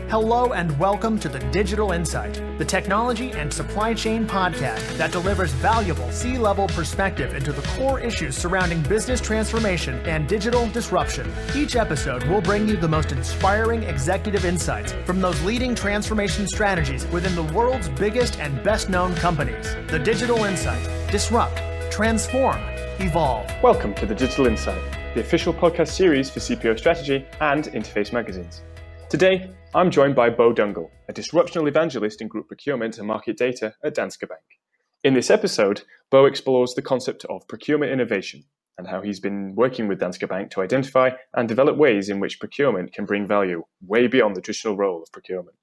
Hello and welcome to the Digital Insight, the technology and supply chain podcast that delivers valuable C-level perspective into the core issues surrounding business transformation and digital disruption. Each episode will bring you the most inspiring executive insights from those leading transformation strategies within the world's biggest and best-known companies. The Digital Insight. Disrupt, transform, evolve. Welcome to the Digital Insight, the official podcast series for CPO Strategy and Interface magazines. Today, I'm joined by Bo Dungal, a disruptional evangelist in group procurement and market data at Danske Bank. In this episode, Bo explores the concept of procurement innovation and how he's been working with Danske Bank to identify and develop ways in which procurement can bring value way beyond the traditional role of procurement.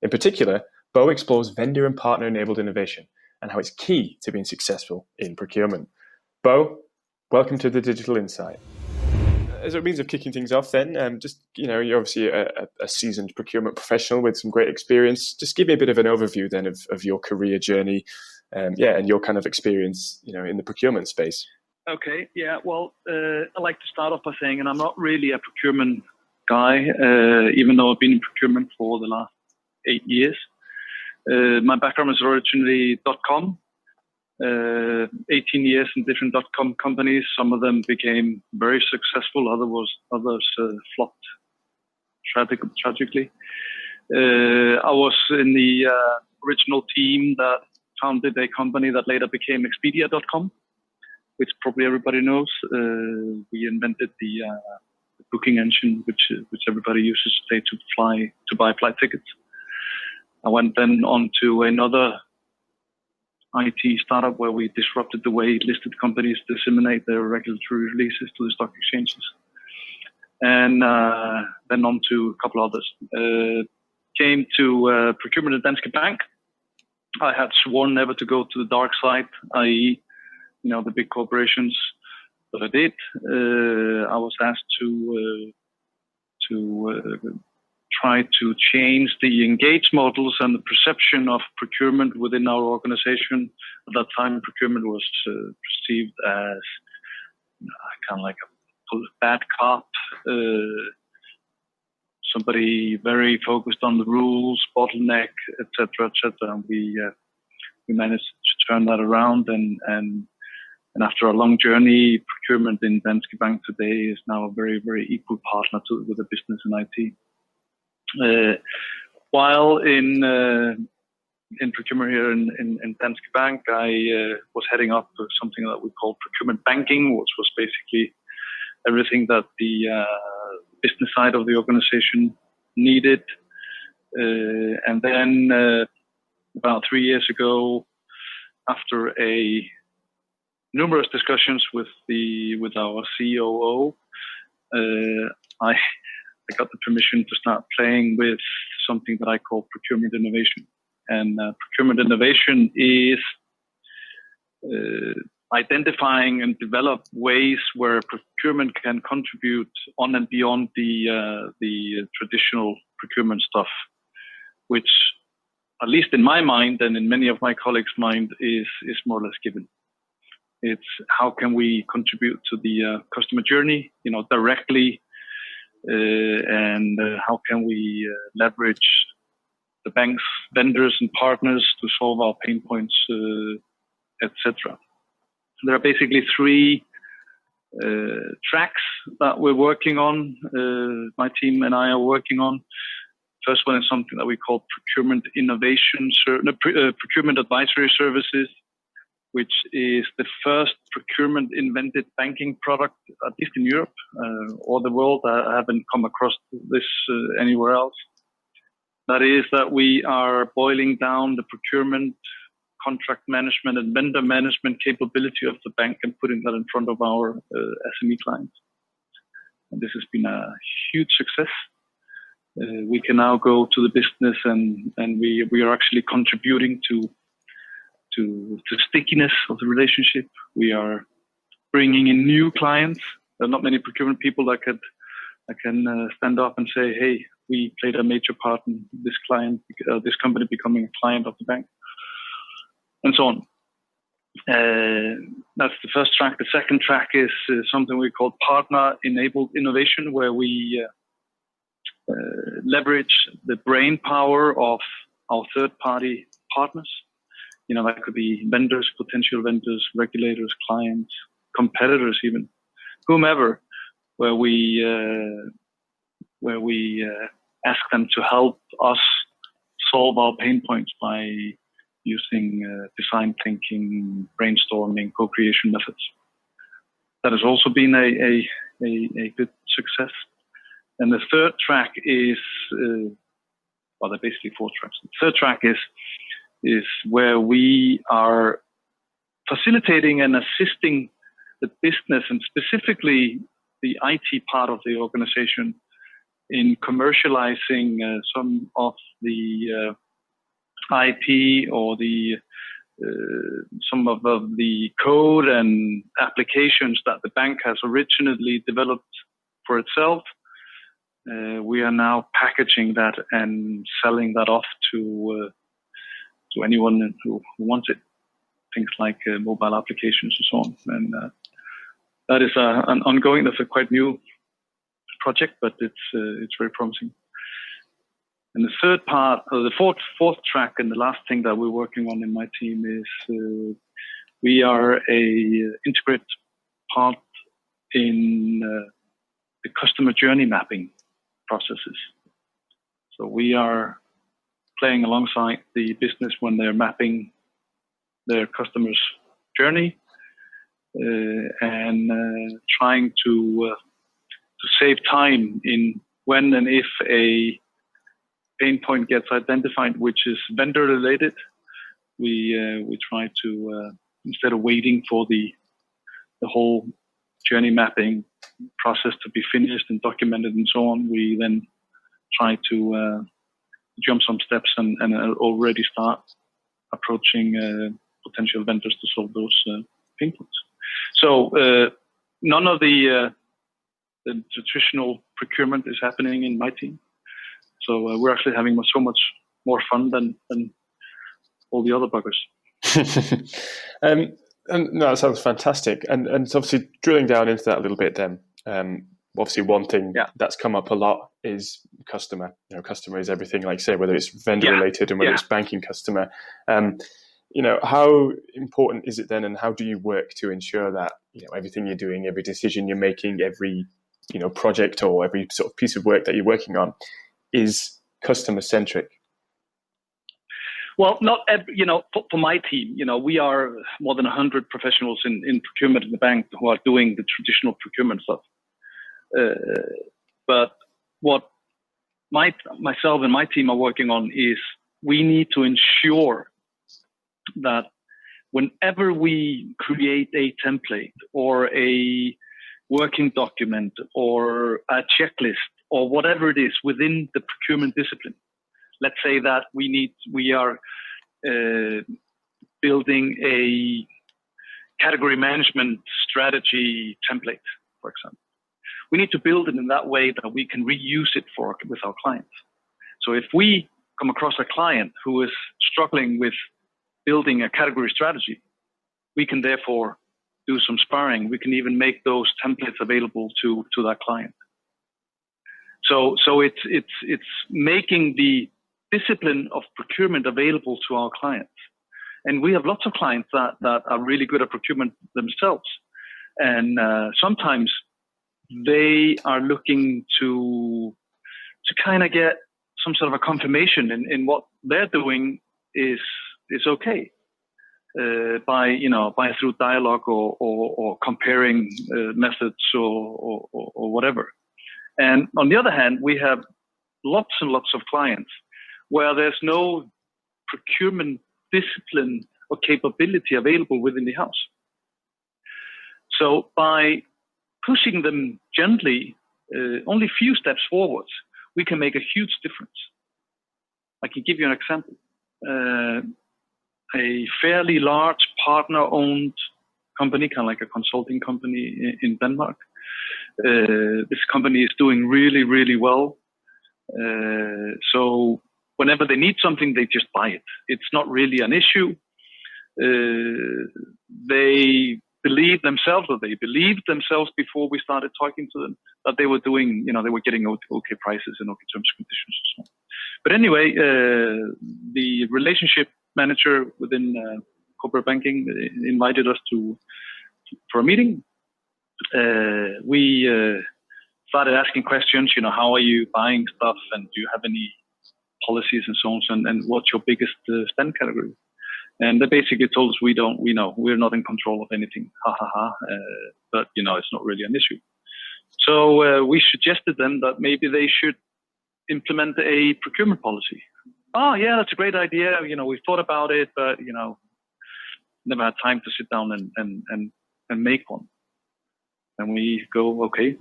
In particular, Bo explores vendor and partner-enabled innovation and how it's key to being successful in procurement. Bo, welcome to the Digital Insight. As a means of kicking things off then, you're obviously a seasoned procurement professional with some great experience. Just give me a bit of an overview then of your career journey, and your kind of experience, in the procurement space. Okay, yeah, well, I'd like to start off by saying, and I'm not really a procurement guy, even though I've been in procurement for the last 8 years. My background is originally .com. 18 years in different .com companies. Some of them became very successful. Others flopped tragically. I was in the original team that founded a company that later became Expedia.com, which probably everybody knows. We invented the booking engine, which everybody uses today to buy flight tickets. I went then on to another IT startup where we disrupted the way listed companies disseminate their regulatory releases to the stock exchanges. And then on to a couple others. Came to procurement at Danske Bank. I had sworn never to go to the dark side, i.e., the big corporations, but I did. I was asked to try to change the engage models and the perception of procurement within our organization. At that time, procurement was perceived as kind of like a bad cop, somebody very focused on the rules, bottleneck, etc., etc. And we managed to turn that around, and after a long journey, procurement in Danske Bank today is now a very, very equal partner with the business and IT. While in procurement here in Danske Bank, I was heading up something that we called procurement banking, which was basically everything that the business side of the organization needed. And then about 3 years ago, after numerous discussions with our COO, I got the permission to start playing with something that I call procurement innovation. And procurement innovation is identifying and develop ways where procurement can contribute on and beyond the traditional procurement stuff, which, at least in my mind and in many of my colleagues' mind, is more or less given. It's how can we contribute to the customer journey, directly. And how can we leverage the bank's vendors and partners to solve our pain points, etc. There are basically 3 tracks that we're working on. My team and I are working on. First one is something that we call procurement innovation, procurement advisory services, which is the first procurement invented banking product, at least in Europe or the world. I haven't come across this anywhere else. That is that we are boiling down the procurement, contract management, and vendor management capability of the bank and putting that in front of our SME clients. And this has been a huge success. We can now go to the business and we are actually contributing to stickiness of the relationship. We are bringing in new clients. There are not many procurement people that can stand up and say, "Hey, we played a major part in this company becoming a client of the bank," and so on. That's the first track. The second track is something we call partner-enabled innovation, where we leverage the brain power of our third-party partners. That could be vendors, potential vendors, regulators, clients, competitors, even whomever, where we ask them to help us solve our pain points by using design thinking, brainstorming, co-creation methods. That has also been a good success. And the third track is, there are basically 4 tracks. The third track is where we are facilitating and assisting the business, and specifically the IT part of the organization, in commercializing some of the IP or some of the code and applications that the bank has originally developed for itself. We are now packaging that and selling that off to anyone who wants it. Things like mobile applications and so on. And that is an ongoing. That's a quite new project, but it's very promising. And the third part, or the fourth track, and the last thing that we're working on in my team is we are a integrated part in the customer journey mapping processes. So we are playing alongside the business when they're mapping their customers' journey and trying to save time in when and if a pain point gets identified, which is vendor related. We try to instead of waiting for the whole journey mapping process to be finished and documented and so on, we then try to jump some steps and already start approaching potential vendors to solve those pain points. So none of the traditional procurement is happening in my team. So we're actually having so much more fun than all the other buggers. And no, that sounds fantastic. And obviously drilling down into that a little bit then, obviously one thing that's come up a lot is customer. Customer is everything, like say, whether it's vendor related and whether it's banking customer. How important is it then, and how do you work to ensure that, everything you're doing, every decision you're making, every, project or every sort of piece of work that you're working on is customer centric? Well, not every, for my team, we are more than 100 professionals in procurement in the bank who are doing the traditional procurement stuff. But what myself and my team are working on is we need to ensure that whenever we create a template or a working document or a checklist or whatever it is within the procurement discipline, let's say that we are building a category management strategy template, for example. We need to build it in that way that we can reuse it with our clients. So if we come across a client who is struggling with building a category strategy, we can therefore do some sparring. We can even make those templates available to that client. So it's making the discipline of procurement available to our clients. And we have lots of clients that are really good at procurement themselves. And sometimes they are looking to kind of get some sort of a confirmation in what they're doing is okay, by through dialogue or comparing methods or whatever. And on the other hand, we have lots and lots of clients where there's no procurement discipline or capability available within the house. So by pushing them gently, only a few steps forwards, we can make a huge difference. I can give you an example. A fairly large partner-owned company, kind of like a consulting company in Denmark. This company is doing really, really well. So whenever they need something, they just buy it. It's not really an issue. They believe themselves, or they believed themselves before we started talking to them, that they were doing, they were getting okay prices and okay terms and conditions and so on. But anyway, the relationship manager within corporate banking invited us for a meeting. We started asking questions, how are you buying stuff, and do you have any policies and so on, and what's your biggest spend category? And they basically told us, we're not in control of anything, but it's not really an issue. So we suggested them that maybe they should implement a procurement policy. Oh yeah, that's a great idea. We've thought about it, but never had time to sit down and make one. And we go, okay,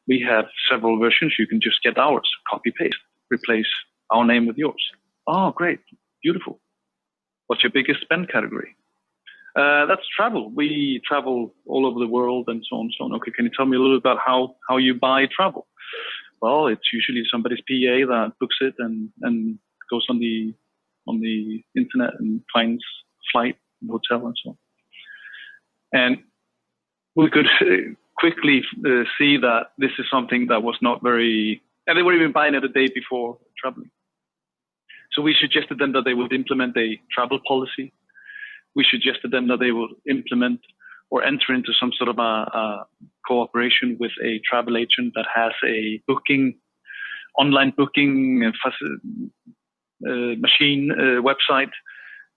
we have several versions. You can just get ours, copy paste, replace our name with yours. Oh, great, beautiful. What's your biggest spend category? That's travel. We travel all over the world and so on and so on. Okay, can you tell me a little about how you buy travel? Well, it's usually somebody's PA that books it and goes on the internet and finds flight, hotel, and so on. And we could quickly see that this is something that was not very, and they were even buying it a day before traveling. So we suggested them that they would implement a travel policy. We suggested them that they would implement or enter into some sort of a cooperation with a travel agent that has a online booking machine website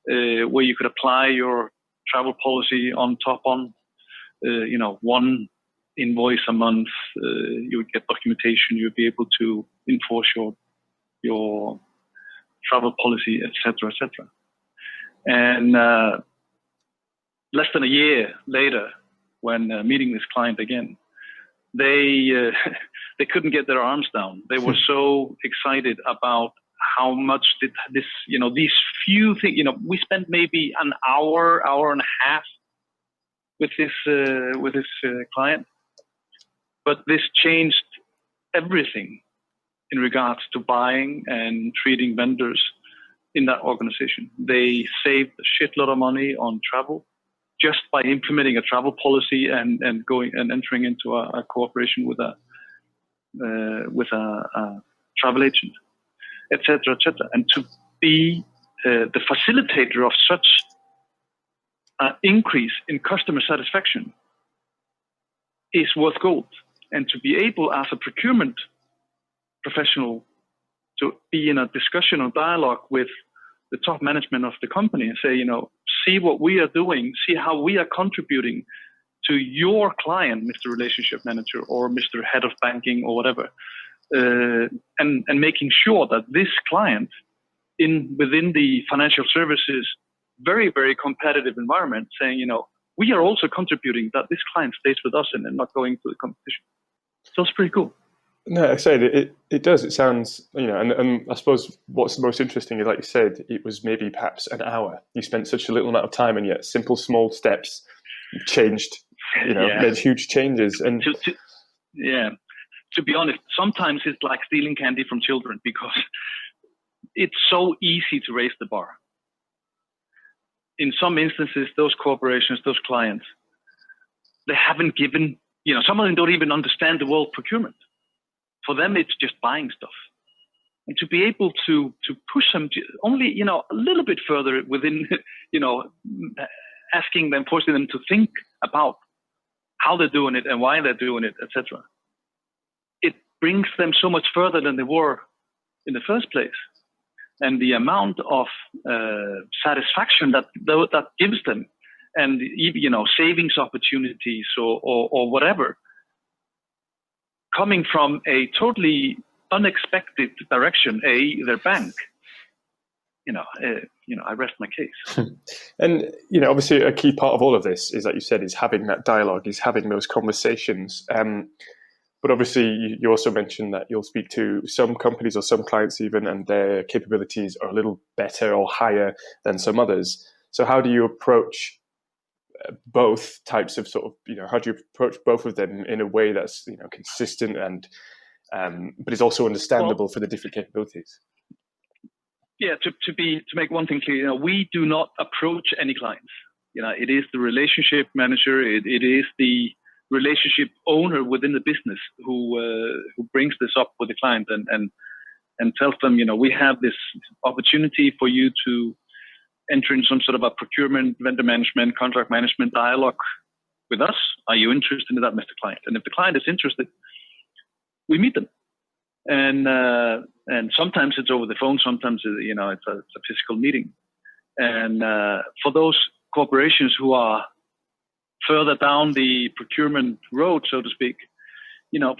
where you could apply your travel policy on top on, one invoice a month. You would get documentation. You would be able to enforce your travel policy, etc., etc. And less than a year later, when meeting this client again, they couldn't get their arms down. They were so excited about how much did this, these few things. We spent maybe an hour and a half with this client, but this changed everything in regards to buying and treating vendors in that organization. They saved a shitload of money on travel just by implementing a travel policy and going and entering into a cooperation with a travel agent, etc., etc. And to be the facilitator of such an increase in customer satisfaction is worth gold. And to be able, as a procurement professional, to be in a discussion or dialogue with the top management of the company and say, see what we are doing, see how we are contributing to your client, Mr. Relationship Manager or Mr. Head of Banking or whatever, and making sure that this client within the financial services very, very competitive environment, saying, we are also contributing that this client stays with us and not going to the competition. So it's pretty cool. No, I said it does. It sounds, and I suppose what's the most interesting is, like you said, it was maybe perhaps an hour. You spent such a little amount of time, and yet simple, small steps changed, made huge changes. And to be honest, sometimes it's like stealing candy from children because it's so easy to raise the bar. In some instances, those corporations, those clients, they haven't given, some of them don't even understand the word procurement. For them, it's just buying stuff. And to be able to push them only, a little bit further within, asking them, forcing them to think about how they're doing it and why they're doing it, etc. It brings them so much further than they were in the first place. And the amount of satisfaction that gives them, and savings opportunities or whatever, coming from a totally unexpected direction, their bank. I rest my case. And obviously, a key part of all of this is, like you said, is having that dialogue, is having those conversations. But obviously, you also mentioned that you'll speak to some companies or some clients even, and their capabilities are a little better or higher than some others. So how do you approach both types of how do you approach both of them in a way that's consistent and but is also understandable for the different capabilities? Yeah, to make one thing clear, we do not approach any clients. It is the relationship manager. It is the relationship owner within the business who brings this up with the client and tells them, we have this opportunity for you to enter in some sort of a procurement, vendor management, contract management dialogue with us. Are you interested in that, Mr. Client? And if the client is interested, we meet them. And sometimes it's over the phone. Sometimes it's a physical meeting. And for those corporations who are further down the procurement road, so to speak,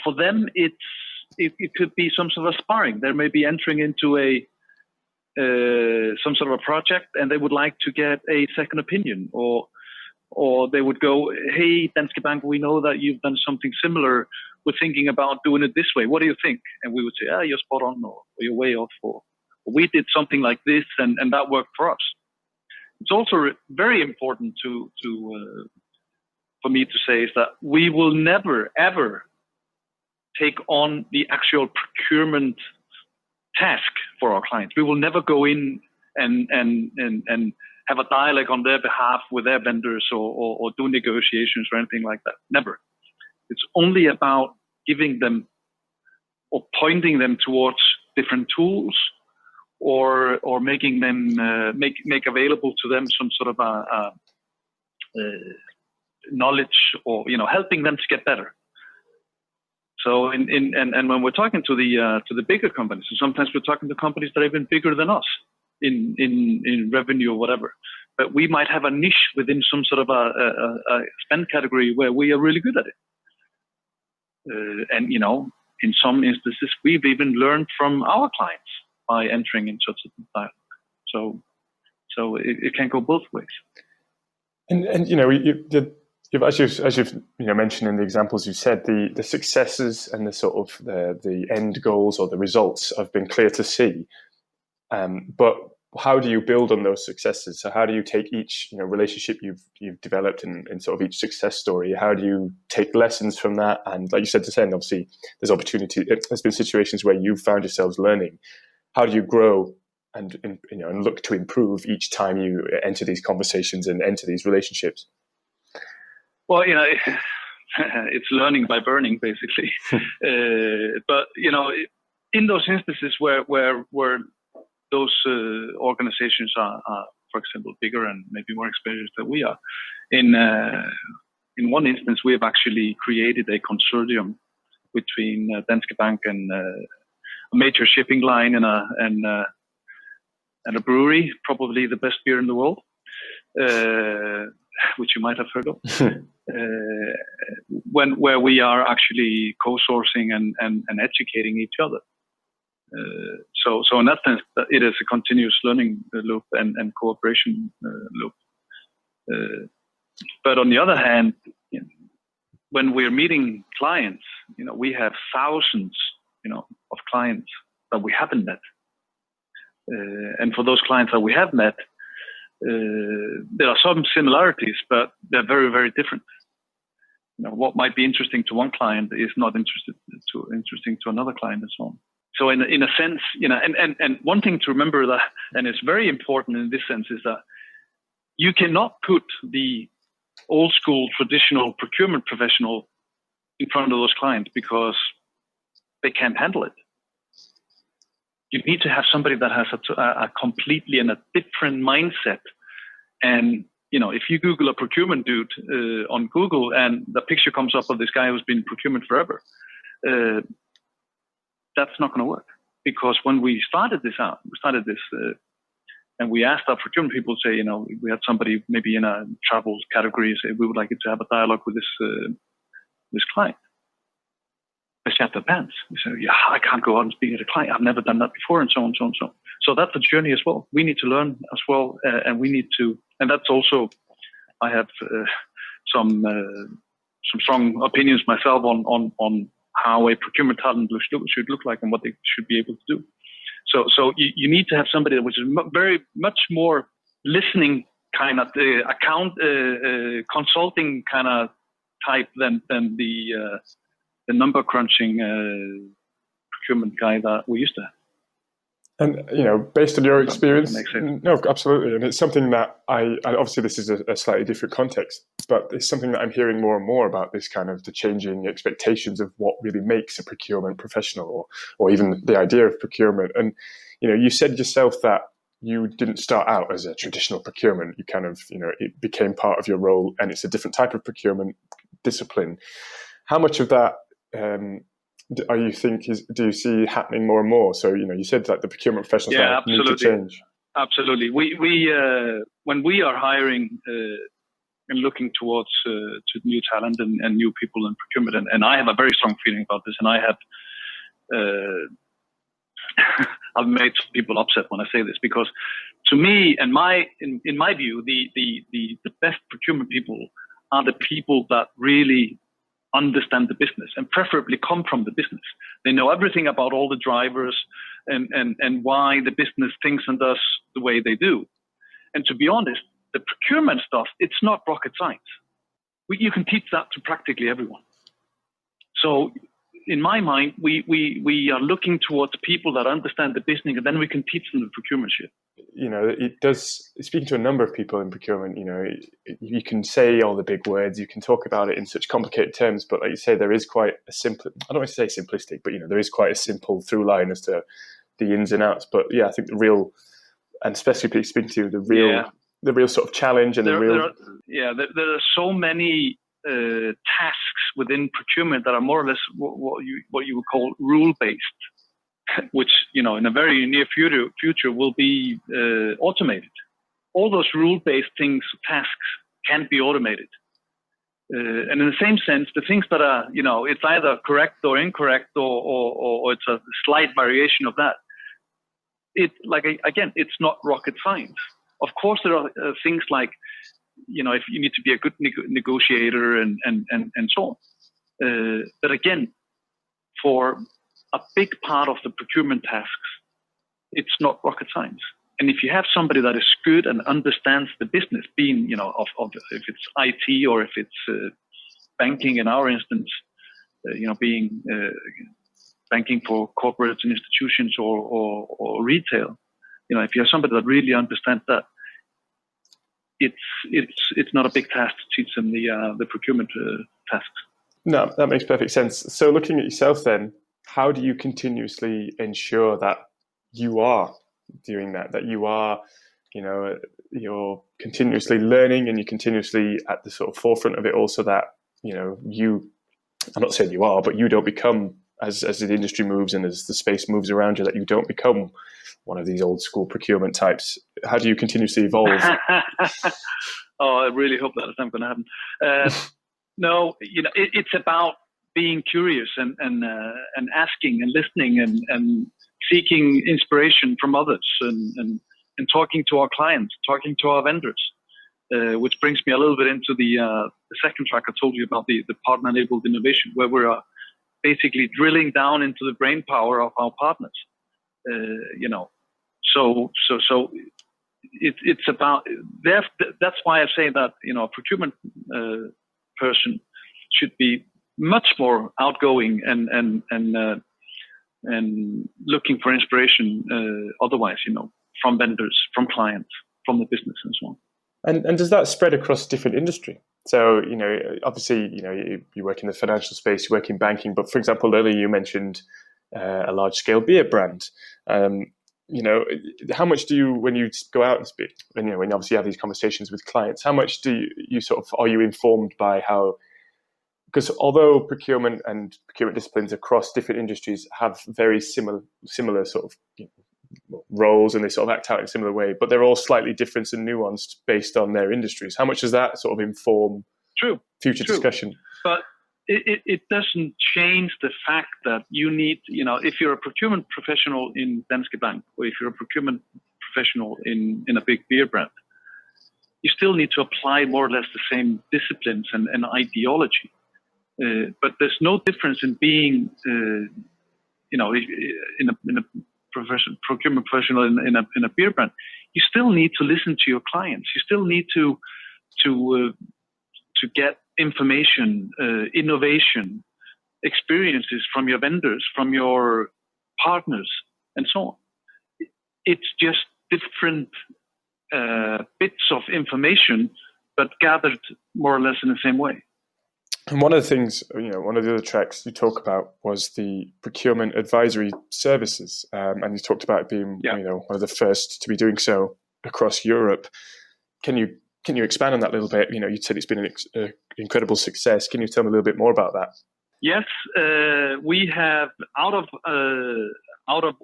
for them it could be some sort of sparring. They may be entering into some sort of a project, and they would like to get a second opinion, or they would go, hey, Danske Bank, we know that you've done something similar. We're thinking about doing it this way. What do you think? And we would say, you're spot on, or you're way off, or we did something like this, and that worked for us. It's also very important for me to say is that we will never, ever take on the actual procurement task for our clients. We will never go in and have a dialogue on their behalf with their vendors or do negotiations or anything like that. Never. It's only about giving them or pointing them towards different tools or making them make available to them some sort of a knowledge, or helping them to get better. So and when we're talking to the bigger companies, and sometimes we're talking to companies that are even bigger than us in revenue or whatever, but we might have a niche within some sort of a spend category where we are really good at it. And in some instances, we've even learned from our clients by entering in such a dialogue. So it can go both ways. And as you've mentioned in the examples you said, the successes and the sort of the end goals or the results have been clear to see. But how do you build on those successes? So how do you take each relationship you've developed in sort of each success story? How do you take lessons from that? And like you said, to say, obviously there's opportunity. There's been situations where you've found yourselves learning. How do you grow and look to improve each time you enter these conversations and enter these relationships? Well, it's learning by burning, basically. But in those instances where those organizations are, for example, bigger and maybe more experienced than we are, in one instance we have actually created a consortium between Danske Bank and a major shipping line and a brewery, probably the best beer in the world, which you might have heard of, where we are actually co-sourcing and educating each other. So in that sense, it is a continuous learning loop and cooperation loop. But on the other hand, when we're meeting clients, we have thousands, of clients that we haven't met. And for those clients that we have met, there are some similarities, but they're very, very different. What might be interesting to one client is not interesting to another client, and so on. So in a sense, and one thing to remember that, and it's very important in this sense, is that you cannot put the old school traditional procurement professional in front of those clients because they can't handle it. You need to have somebody that has a completely and a different mindset. And, if you Google a procurement dude on Google and the picture comes up of this guy who's been in procurement forever, that's not going to work. Because when we started this, and we asked our procurement people, say, we had somebody maybe in a travel category, say, we would like you to have a dialogue with this client. They shat their pants. They say, I can't go out and speak to the client. I've never done that before, and so on, so on, so on. So that's a journey as well. We need to learn as well, and we need to, and that's also, I have some strong opinions myself on how a procurement talent should look like and what they should be able to do. So you need to have somebody which is very much more listening kind of account consulting kind of type than the number crunching procurement guy that we used to have. And, based on your experience, makes sense. no, absolutely. And it's something that I obviously this is a slightly different context, but it's something that I'm hearing more and more about, this kind of the changing expectations of what really makes a procurement professional, or even the idea of procurement. And, you said yourself that you didn't start out as a traditional procurement. You kind of, it became part of your role, and it's a different type of procurement discipline. How much of that do you see happening more and more? So, you said that the procurement professionals now need to change. Absolutely. We when we are hiring and looking towards to new talent and new people in procurement, and I have a very strong feeling about this, and I have I've made people upset when I say this, because to me, and in my view, the best procurement people are the people that really understand the business, and preferably come from the business. They know everything about all the drivers and why the business thinks and does the way they do. And to be honest, the procurement stuff, it's not rocket science. You can teach that to practically everyone. So in my mind, we are looking towards people that understand the business, and then we can teach them the procurement shit. It does, speaking to a number of people in procurement, you can say all the big words, you can talk about it in such complicated terms, but like you say, there is quite a simple, I don't want to say simplistic, but there is quite a simple through line as to the ins and outs. But yeah, I think the real, and especially speaking to the real sort of challenge and there are so many tasks within procurement that are more or less what you would call rule-based, which in a very near future will be automated. All those rule-based tasks can be automated, and in the same sense, the things that are it's either correct or incorrect, or it's a slight variation of that. It's not rocket science. Of course, there are things like if you need to be a good negotiator and so on. But again, for a big part of the procurement tasks, it's not rocket science. And if you have somebody that is good and understands the business, being of if it's IT or if it's banking in our instance, being banking for corporates and institutions or retail, if you have somebody that really understands that, it's not a big task to teach them the procurement tasks. No, that makes perfect sense. So looking at yourself then, how do you continuously ensure that you are doing that you are, you're continuously learning and you're continuously at the sort of forefront of it, also that, I'm not saying you are, but you don't become, as the industry moves and as the space moves around you, that you don't become one of these old school procurement types. How do you continuously evolve? Oh, I really hope that's not going to happen. No, it's about being curious and asking and listening and seeking inspiration from others and talking to our clients, talking to our vendors, which brings me a little bit into the second track I told you about, the partner-enabled innovation, where we're basically drilling down into the brain power of our partners. So it's about that's why I say that a procurement person should be much more outgoing and looking for inspiration otherwise, from vendors, from clients, from the business, and so on. And does that spread across different industry? So, obviously, you work in the financial space, you work in banking, but for example, earlier you mentioned a large-scale beer brand. How much do you, when you go out and speak, when obviously you have these conversations with clients, how much do you are you informed by how, because although procurement and procurement disciplines across different industries have very similar sort of roles, and they sort of act out in a similar way, but they're all slightly different and nuanced based on their industries. How much does that sort of inform future discussion? But it doesn't change the fact that you need, if you're a procurement professional in Danske Bank, or if you're a procurement professional in a big beer brand, you still need to apply more or less the same disciplines and ideology. But there's no difference in being, in a procurement professional in a beer brand. You still need to listen to your clients. You still need to get information, innovation, experiences from your vendors, from your partners, and so on. it's just different bits of information, but gathered more or less in the same way. And one of the things, one of the other tracks you talk about was the procurement advisory services, and you talked about it being, one of the first to be doing so across Europe. Can you expand on that a little bit? You said it's been an incredible success. Can you tell me a little bit more about that? Yes, we have out of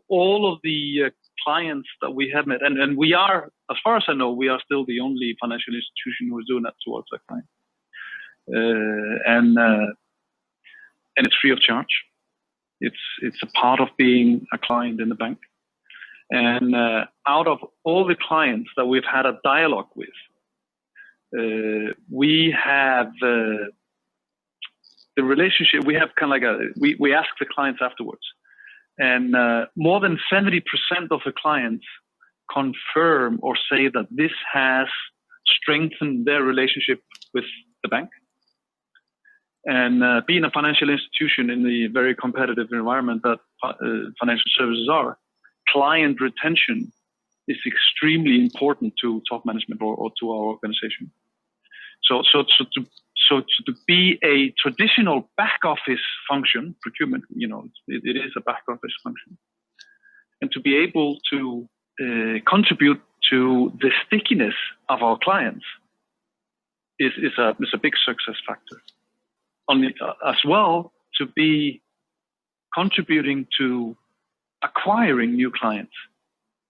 all of the clients that we have met, and we are, as far as I know, we are still the only financial institution who is doing that towards our client, and it's free of charge. It's a part of being a client in the bank, and out of all the clients that we've had a dialogue with, we have the relationship. We have kind of like we ask the clients afterwards. And more than 70% of the clients confirm or say that this has strengthened their relationship with the bank. And being a financial institution in the very competitive environment that financial services are, client retention is extremely important to top management or to our organization. So to be a traditional back office function, procurement, it is a back office function, and to be able to contribute to the stickiness of our clients is a big success factor. As well, to be contributing to acquiring new clients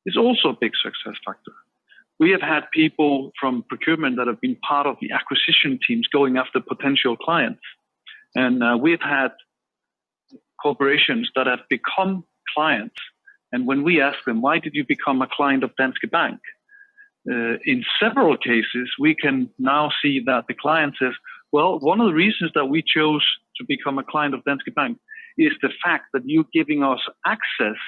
is also a big success factor. We have had people from procurement that have been part of the acquisition teams going after potential clients. And we've had corporations that have become clients. And when we ask them, why did you become a client of Danske Bank? In several cases, we can now see that the client says, well, one of the reasons that we chose to become a client of Danske Bank is the fact that you're giving us access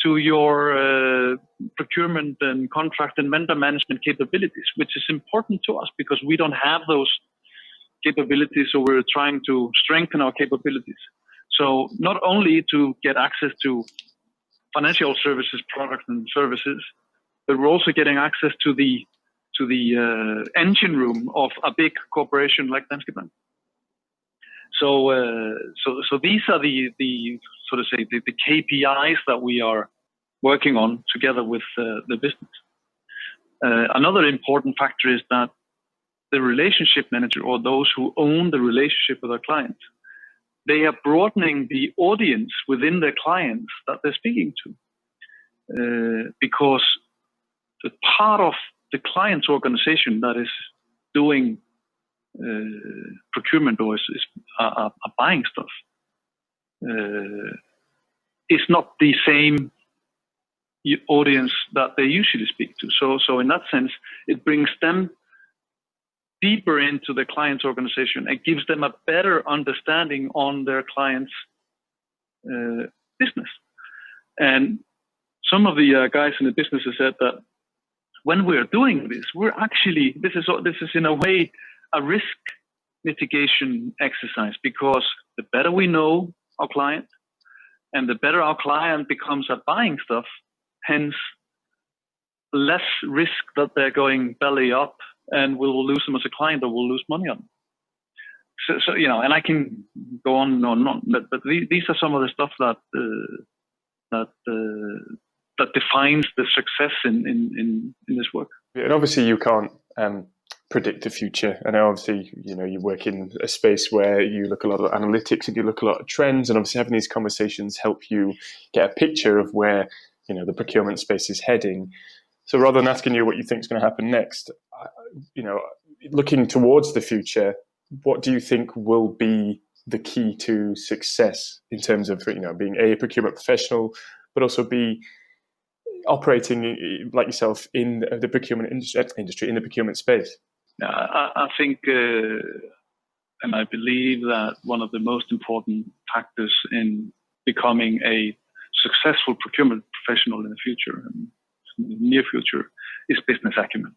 to your procurement and contract and vendor management capabilities, which is important to us because we don't have those capabilities, so we're trying to strengthen our capabilities. So not only to get access to financial services, products and services, but we're also getting access to the engine room of a big corporation like Danske Bank. So these are the sort of say the KPIs that we are working on together with the business. Another important factor is that the relationship manager or those who own the relationship with their clients, they are broadening the audience within their clients that they're speaking to, because the part of the client's organization that is doing procurement or is buying stuff is not the same audience that they usually speak to. So in that sense, it brings them deeper into the client's organization and gives them a better understanding on their client's business. And some of the guys in the business have said that when we're doing this, we're actually, this is in a way a risk mitigation exercise, because the better we know our client and the better our client becomes at buying stuff, hence less risk that they're going belly up and we will lose them as a client or we'll lose money on them. So and I can go on and on, but these are some of the stuff that defines the success in this work. And obviously you can't predict the future. And obviously, you work in a space where you look a lot at analytics and you look a lot at trends, and obviously having these conversations help you get a picture of where, the procurement space is heading. So rather than asking you what you think is going to happen next, looking towards the future, what do you think will be the key to success in terms of, being a procurement professional, but also be operating like yourself in the procurement industry, in the procurement space? I think, and I believe that one of the most important factors in becoming a successful procurement professional in the future, in the near future, is business acumen.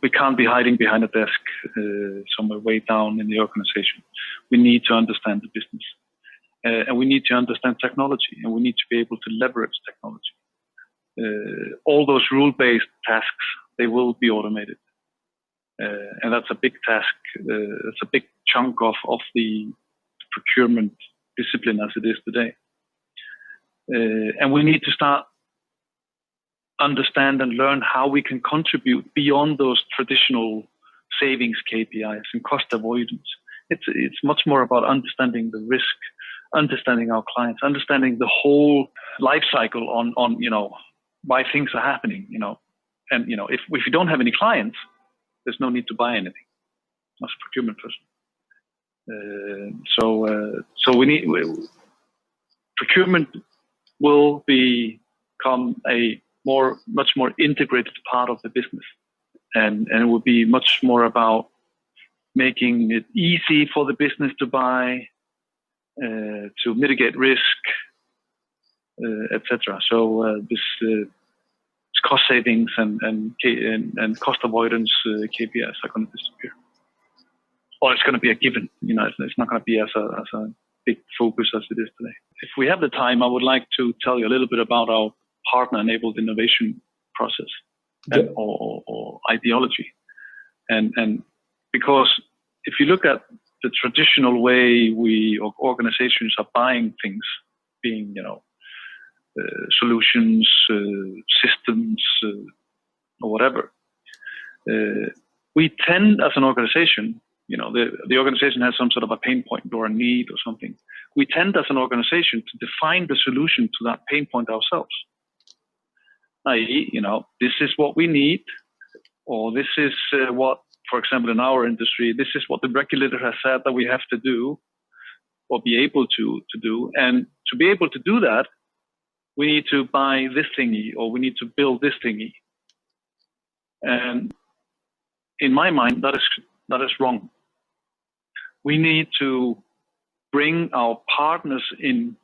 We can't be hiding behind a desk somewhere way down in the organization. We need to understand the business. And we need to understand technology, and we need to be able to leverage technology. all those rule-based tasks, they will be automated. And that's a big task. It's a big chunk of the procurement discipline as it is today. And we need to start understand and learn how we can contribute beyond those traditional savings KPIs and cost avoidance. It's much more about understanding the risk, understanding our clients, understanding the whole life cycle on why things are happening, and if you don't have any clients, there's no need to buy anything as a procurement person. So we need procurement will become a much more integrated part of the business, and it will be much more about making it easy for the business to buy, to mitigate risk, etc. So this cost savings and cost avoidance KPIs are going to disappear, or it's going to be a given. It's not going to be as a big focus as it is today. If we have the time, I would like to tell you a little bit about our partner-enabled innovation process or ideology, and because if you look at the traditional way organizations are buying things, being solutions, systems, or whatever, we tend as an organization, the organization has some sort of a pain point or a need or something. We tend as an organization to define the solution to that pain point ourselves. I.e., this is what we need, or this is what, for example, in our industry, this is what the regulator has said that we have to do or be able to do. And to be able to do that, we need to buy this thingy, or we need to build this thingy. And in my mind, that is wrong. We need to bring our partners in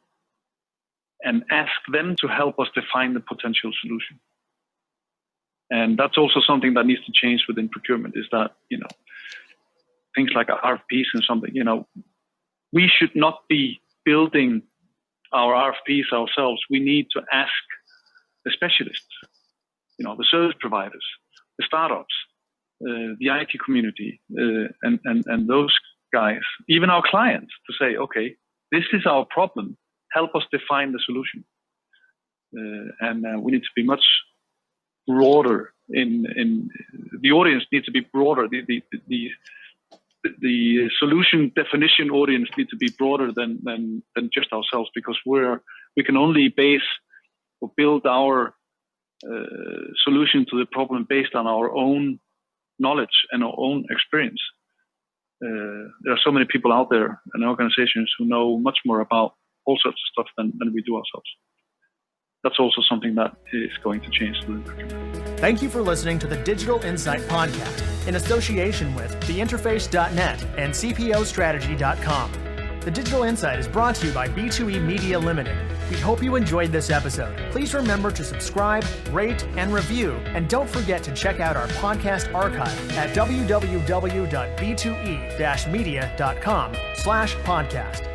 and ask them to help us define the potential solution. And that's also something that needs to change within procurement, is that, things like RFPs and something, we should not be building our RFPs ourselves. We need to ask the specialists, the service providers, the startups, the IT community, and those guys, even our clients, to say, okay, this is our problem. Help us define the solution. And we need to be much broader in the audience needs to be broader. The solution definition audience needs to be broader than just ourselves, because we can only base or build our solution to the problem based on our own knowledge and our own experience. There are so many people out there and organizations who know much more about all sorts of stuff than we do ourselves. That's also something that is going to change. Thank you for listening to the Digital Insight Podcast in association with theinterface.net and cpostrategy.com. The Digital Insight is brought to you by B2E Media Limited. We hope you enjoyed this episode. Please remember to subscribe, rate, and review, and don't forget to check out our podcast archive at www.b2e-media.com/podcast.